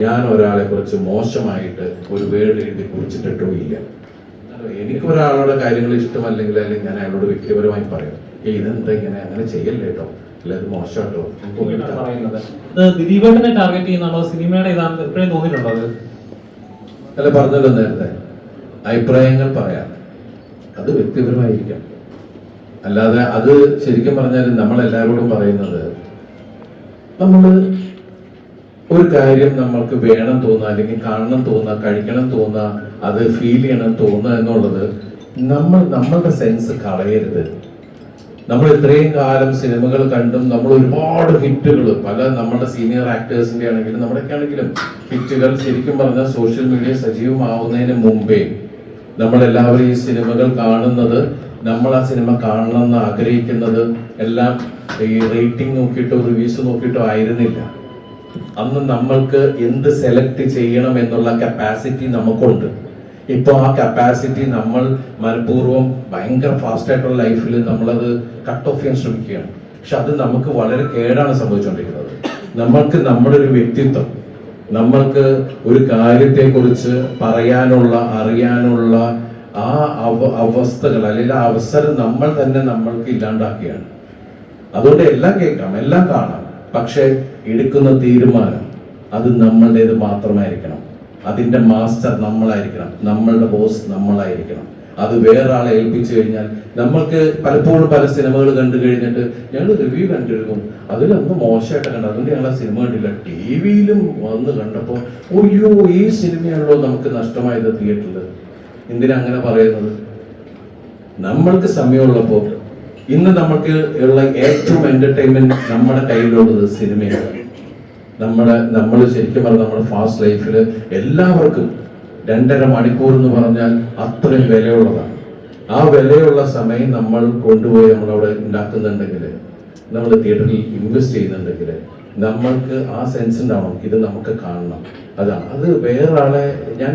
ഞാൻ ഒരാളെ കുറിച്ച് മോശമായിട്ട് ഒരു വേർഡ് എഴുതി കുറിച്ചിട്ടോ ഇല്ല. എനിക്ക് ഒരാളുടെ കാര്യങ്ങൾ ഇഷ്ടമല്ലെങ്കിൽ അല്ലെങ്കിൽ ഞാൻ അയാളോട് വ്യക്തിപരമായി പറയും, ഇതെന്താ ഇങ്ങനെ, അങ്ങനെ ചെയ്യല്ലേ കേട്ടോ, അല്ല അത് മോശമാട്ടോ. ദിലീപേട്ടനെ ടാർഗറ്റ് ചെയ്യുന്നതാണോ സിനിമയുടെ ഇതാണ് എപ്പോഴും തോന്നിയിട്ടുണ്ടോ? അത് അല്ല, പറഞ്ഞല്ലോ നേരത്തെ, അഭിപ്രായങ്ങൾ പറയാം, അത് വ്യക്തിപരമായിരിക്കാം. അല്ലാതെ അത് ശരിക്കും പറഞ്ഞാൽ നമ്മളെല്ലാവരോടും പറയുന്നത്, നമ്മൾ ഒരു കാര്യം നമ്മൾക്ക് വേണം തോന്നുക, അല്ലെങ്കിൽ കാണണം തോന്നുക, കഴിക്കണം തോന്നുക, അത് ഫീൽ ചെയ്യണം തോന്നുക എന്നുള്ളത് നമ്മളുടെ സെൻസ് കളയരുത്. നമ്മൾ ഇത്രയും കാലം സിനിമകൾ കണ്ടും നമ്മൾ ഒരുപാട് ഹിറ്റുകൾ, പല നമ്മുടെ സീനിയർ ആക്ടേഴ്സിന്റെ ആണെങ്കിലും നമ്മുടെയൊക്കെ ആണെങ്കിലും ഹിറ്റുകൾ ശരിക്കും പറഞ്ഞാൽ സോഷ്യൽ മീഡിയ സജീവമാവുന്നതിന് മുമ്പേ നമ്മളെല്ലാവരും ഈ സിനിമകൾ കാണുന്നത്, നമ്മൾ ആ സിനിമ കാണണമെന്ന് ആഗ്രഹിക്കുന്നത് എല്ലാം ഈ റേറ്റിംഗ് നോക്കിയിട്ടോ റിവ്യൂസ് നോക്കിയിട്ടോ ആയിരുന്നില്ല. അന്ന് നമ്മൾക്ക് എന്ത് സെലക്ട് ചെയ്യണം എന്നുള്ള കപ്പാസിറ്റി നമുക്കുണ്ട്. ഇപ്പോൾ ആ കപ്പാസിറ്റി നമ്മൾ മനഃപൂർവ്വം ഭയങ്കര ഫാസ്റ്റ് ആയിട്ടുള്ള ലൈഫിൽ നമ്മളത് കട്ട് ഓഫ് ചെയ്യാൻ ശ്രമിക്കുകയാണ്. പക്ഷെ അത് നമുക്ക് വളരെ കേടാണ് സംഭവിച്ചുകൊണ്ടിരിക്കുന്നത്. നമ്മൾക്ക് നമ്മുടെ ഒരു വ്യക്തിത്വം, നമ്മൾക്ക് ഒരു കാര്യത്തെക്കുറിച്ച് പറയാനുള്ള, അറിയാനുള്ള ആ അവസ്ഥകൾ അല്ലെങ്കിൽ ആ അവസരം നമ്മൾ തന്നെ നമ്മൾക്ക് ഇല്ലാണ്ടാക്കുകയാണ്. അതുകൊണ്ട് എല്ലാം കേൾക്കാം, എല്ലാം കാണാം, പക്ഷെ എടുക്കുന്ന തീരുമാനം അത് നമ്മളുടേത് മാത്രമായിരിക്കണം. അതിന്റെ മാസ്റ്റർ നമ്മളായിരിക്കണം, നമ്മളുടെ ബോസ് നമ്മളായിരിക്കണം. അത് വേറെ ആളെ ഏൽപ്പിച്ചു കഴിഞ്ഞാൽ, നമ്മൾക്ക് പലപ്പോഴും പല സിനിമകൾ കണ്ടു കഴിഞ്ഞിട്ട് ഞങ്ങൾ റിവ്യൂ കണ്ടിരുന്നു, അതിലൊന്നും മോശമായിട്ട് കണ്ടു, അതുകൊണ്ട് ഞങ്ങൾ ആ സിനിമ കണ്ടില്ല, TV-യിലും വന്ന് കണ്ടപ്പോൾ ഒയ്യോ ഈ സിനിമയാണല്ലോ നമുക്ക് നഷ്ടമായത് തിയേറ്ററിൽ. എന്തിനാ അങ്ങനെ പറയുന്നത്? നമ്മൾക്ക് സമയമുള്ളപ്പോൾ, ഇന്ന് നമുക്ക് ഉള്ള ഏറ്റവും എന്റർടൈൻമെന്റ് നമ്മുടെ കയ്യിലുള്ളത് സിനിമയാണ്. നമ്മൾ ശരിക്കും പറഞ്ഞാൽ നമ്മുടെ ഫാസ്റ്റ് ലൈഫിൽ എല്ലാവർക്കും 2.5 മണിക്കൂർ എന്ന് പറഞ്ഞാൽ അത്രയും വിലയുള്ളതാണ്. ആ വിലയുള്ള സമയം നമ്മൾ കൊണ്ടുപോയി നമ്മളവിടെ ഉണ്ടാക്കുന്നുണ്ടെങ്കിൽ, നമ്മൾ തിയേറ്ററിൽ ഇൻവെസ്റ്റ് ചെയ്യുന്നുണ്ടെങ്കിൽ, നമ്മൾക്ക് ആ സെൻസ് ഉണ്ടാവണം, ഇത് നമുക്ക് കാണണം. അതാണ് അത്. വേറെ ആളെ ഞാൻ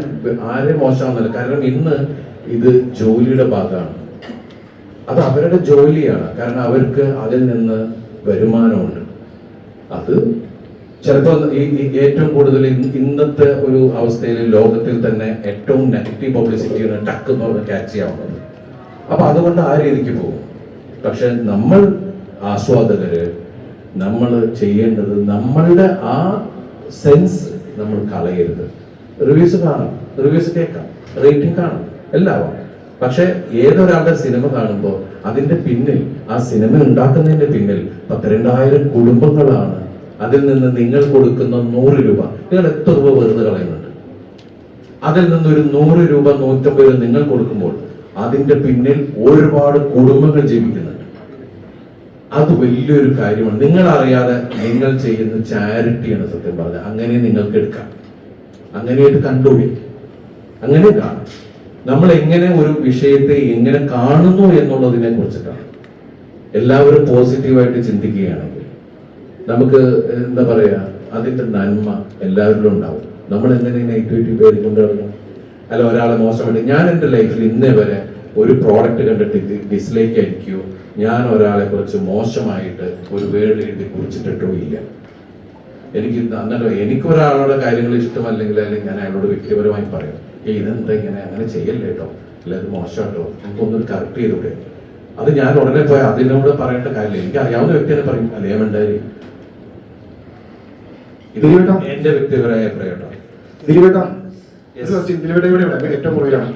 ആരെയും മോശമാവുന്നില്ല, കാരണം ഇന്ന് ഇത് ജോലിയുടെ ഭാഗമാണ്, അത് അവരുടെ ജോലിയാണ്. കാരണം അവർക്ക് അതിൽ നിന്ന് വരുമാനമുണ്ട്. അത് ചിലപ്പോൾ ഏറ്റവും കൂടുതൽ ഇന്നത്തെ ഒരു അവസ്ഥയിൽ ലോകത്തിൽ തന്നെ ഏറ്റവും നെഗറ്റീവ് പബ്ലിസിറ്റിയാണ് ടക്ക് എന്ന് പറഞ്ഞ് ക്യാച്ച് ചെയ്യാവുന്നത്. അപ്പൊ അതുകൊണ്ട് ആ രീതിക്ക് പോകും. പക്ഷെ നമ്മൾ ആസ്വാദകര്, നമ്മൾ ചെയ്യേണ്ടത് നമ്മളുടെ ആ സെൻസ് നമ്മൾ കളയരുത്. റിവ്യൂസ് കാണാം, റിവ്യൂസ് കേൾക്കാം, റേറ്റിംഗ് കാണാം, എല്ലാം. പക്ഷെ ഏതൊരാളുടെ സിനിമ കാണുമ്പോൾ അതിന്റെ പിന്നിൽ, ആ സിനിമ ഉണ്ടാക്കുന്നതിന്റെ പിന്നിൽ 12,000 കുടുംബങ്ങളാണ്. അതിൽ നിന്ന് നിങ്ങൾ കൊടുക്കുന്ന 100 രൂപ, നിങ്ങൾ എത്ര രൂപ വെറുതെ കളയുന്നുണ്ട്? അതിൽ നിന്നൊരു 100 രൂപ 150 രൂപ നിങ്ങൾ കൊടുക്കുമ്പോൾ അതിന്റെ പിന്നിൽ ഒരുപാട് കുടുംബങ്ങൾ ജീവിക്കുന്നുണ്ട്. അത് വലിയൊരു കാര്യമാണ്. നിങ്ങൾ അറിയാതെ നിങ്ങൾ ചെയ്യുന്ന ചാരിറ്റിയാണ് സത്യം പറഞ്ഞാൽ. അങ്ങനെ നിങ്ങൾക്ക് എടുക്കാം, അങ്ങനെയായിട്ട് കണ്ടുപിടി, അങ്ങനെ കാണാം. നമ്മൾ എങ്ങനെ ഒരു വിഷയത്തെ എങ്ങനെ കാണുന്നു എന്നുള്ളതിനെ കുറിച്ചിട്ടാണ്. എല്ലാവരും പോസിറ്റീവായിട്ട് ചിന്തിക്കുകയാണെങ്കിൽ നമുക്ക് എന്താ പറയാ, അതിന്റെ നന്മ എല്ലാവരിലും ഉണ്ടാവും. നമ്മൾ എങ്ങനെ നെഗറ്റിവിറ്റി പേര് കൊണ്ടുവരണം? അല്ല, ഒരാളെ മോശമായിട്ട്, ഞാൻ എൻ്റെ ലൈഫിൽ ഇന്നേ വരെ ഒരു പ്രോഡക്റ്റ് കണ്ടിട്ട് ഡിസ്ലൈക്ക് ആയിരിക്കോ, ഞാൻ ഒരാളെ കുറിച്ച് മോശമായിട്ട് ഒരു വേർഡ് എഴുതി കുറിച്ചിട്ടോ ഇല്ല. എനിക്ക് ഒരാളുടെ കാര്യങ്ങൾ ഇഷ്ടമല്ലെങ്കിൽ അല്ലെങ്കിൽ ഞാൻ അയാളോട് വ്യക്തിപരമായി പറയും, ഇതെന്താ ഇങ്ങനെ, അങ്ങനെ ചെയ്യല്ലേ കേട്ടോ, അല്ല അത് മോശമാട്ടോ, നമുക്കൊന്നൊരു കറക്റ്റ് ചെയ്തൂടെ. അത് ഞാൻ ഉടനെ പോയി അതിനോട് പറയേണ്ട കാര്യമില്ല. എനിക്ക് അറിയാവുന്ന വ്യക്തിനെ പറയും, അല്ലേ വേണ്ടായി. ഇത് എന്റെ വ്യക്തിപരമായ അഭിപ്രായം കേട്ടോ. ദിലീപേട്ട ഏറ്റവും കൂടുതലാണ്